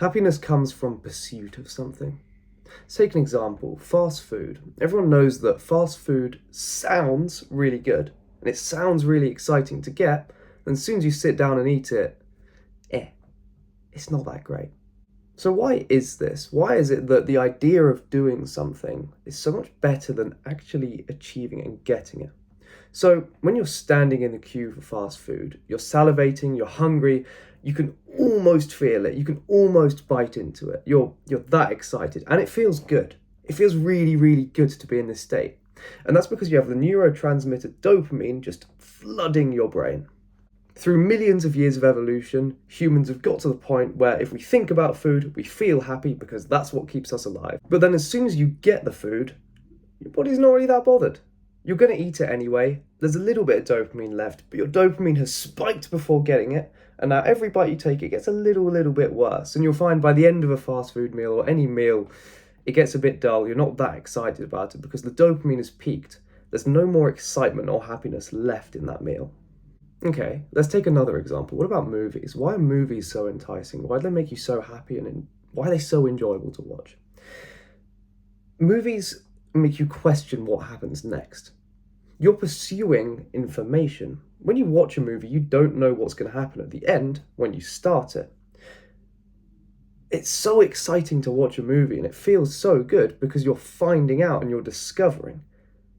Happiness comes from pursuit of something. Let's take an example, fast food. Everyone knows that fast food sounds really good and it sounds really exciting to get, and as soon as you sit down and eat it, it's not that great. So why is this? Why is it that the idea of doing something is so much better than actually achieving it and getting it? So when you're standing in the queue for fast food, you're salivating, you're hungry, you can almost feel it, you can almost bite into it. You're that excited and it feels good. It feels really, really good to be in this state. And that's because you have the neurotransmitter dopamine just flooding your brain. Through millions of years of evolution, humans have got to the point where if we think about food, we feel happy because that's what keeps us alive. But then as soon as you get the food, your body's not really that bothered. You're going to eat it anyway. There's a little bit of dopamine left, but your dopamine has spiked before getting it, and now every bite you take, it gets a little bit worse. And you'll find by the end of a fast food meal or any meal, it gets a bit dull. You're not that excited about it because the dopamine has peaked. There's no more excitement or happiness left in that meal. Okay, let's take another example. What about movies? Why are movies so enticing? Why do they make you so happy and why are they so enjoyable to watch? Movies make you question what happens next. You're pursuing information. When you watch a movie, you don't know what's going to happen at the end when you start it. It's so exciting to watch a movie and it feels so good because you're finding out and you're discovering.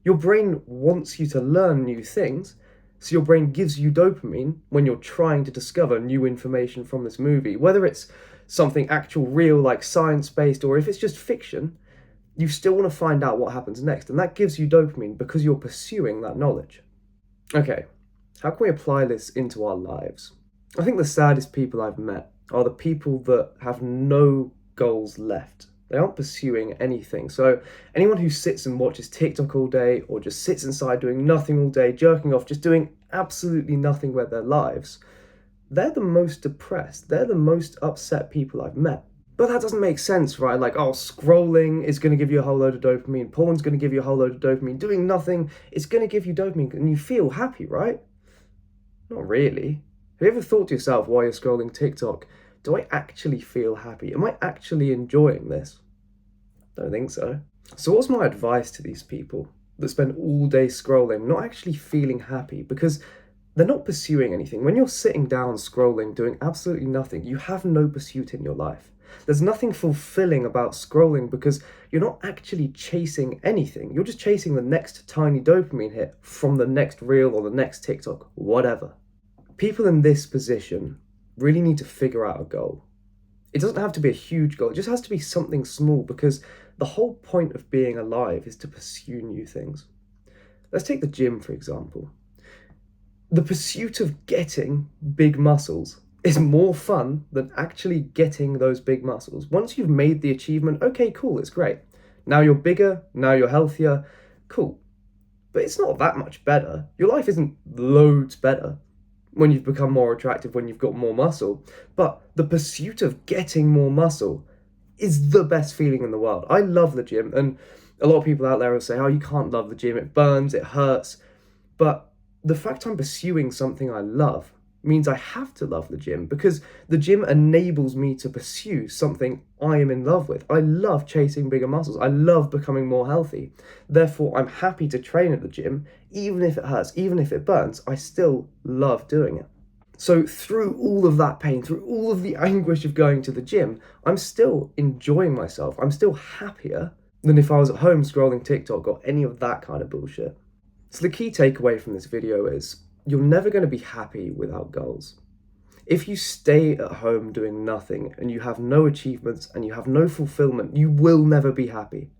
Your brain wants you to learn new things, so your brain gives you dopamine when you're trying to discover new information from this movie. Whether it's something actual, real, like science-based, or if it's just fiction, you still want to find out what happens next, and that gives you dopamine because you're pursuing that knowledge. Okay, how can we apply this into our lives? I think the saddest people I've met are the people that have no goals left. They aren't pursuing anything. So anyone who sits and watches TikTok all day or just sits inside doing nothing all day, jerking off, just doing absolutely nothing with their lives, they're the most depressed. They're the most upset people I've met. But that doesn't make sense, right? Like, oh, scrolling is going to give you a whole load of dopamine. Porn's going to give you a whole load of dopamine. Doing nothing is going to give you dopamine and you feel happy, right? Not really. Have you ever thought to yourself while you're scrolling TikTok, do I actually feel happy? Am I actually enjoying this? Don't think so. So what's my advice to these people that spend all day scrolling, not actually feeling happy because they're not pursuing anything? When you're sitting down scrolling, doing absolutely nothing, you have no pursuit in your life. There's nothing fulfilling about scrolling because you're not actually chasing anything. You're just chasing the next tiny dopamine hit from the next reel or the next TikTok, whatever. People in this position really need to figure out a goal. It doesn't have to be a huge goal, it just has to be something small because the whole point of being alive is to pursue new things. Let's take the gym, for example. The pursuit of getting big muscles is more fun than actually getting those big muscles. Once you've made the achievement, okay, cool, it's great. Now you're bigger, now you're healthier, cool. But it's not that much better. Your life isn't loads better when you've become more attractive, when you've got more muscle. But the pursuit of getting more muscle is the best feeling in the world. I love the gym, and a lot of people out there will say, oh, you can't love the gym, it burns, it hurts. But the fact I'm pursuing something I love means I have to love the gym because the gym enables me to pursue something I am in love with. I love chasing bigger muscles. I love becoming more healthy. Therefore, I'm happy to train at the gym, even if it hurts, even if it burns, I still love doing it. So through all of that pain, through all of the anguish of going to the gym, I'm still enjoying myself. I'm still happier than if I was at home scrolling TikTok or any of that kind of bullshit. So the key takeaway from this video is you're never going to be happy without goals. If you stay at home doing nothing and you have no achievements and you have no fulfillment, you will never be happy.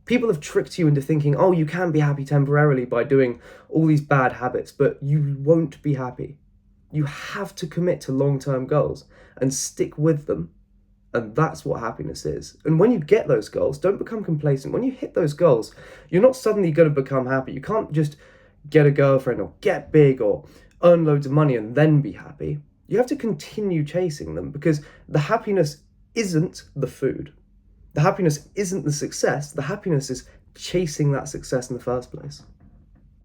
People have tricked you into thinking, oh, you can be happy temporarily by doing all these bad habits, but you won't be happy. You have to commit to long-term goals and stick with them. And that's what happiness is. And when you get those goals, don't become complacent. When you hit those goals, you're not suddenly going to become happy. You can't just get a girlfriend or get big or earn loads of money and then be happy. You have to continue chasing them because the happiness isn't the food. The happiness isn't the success. The happiness is chasing that success in the first place.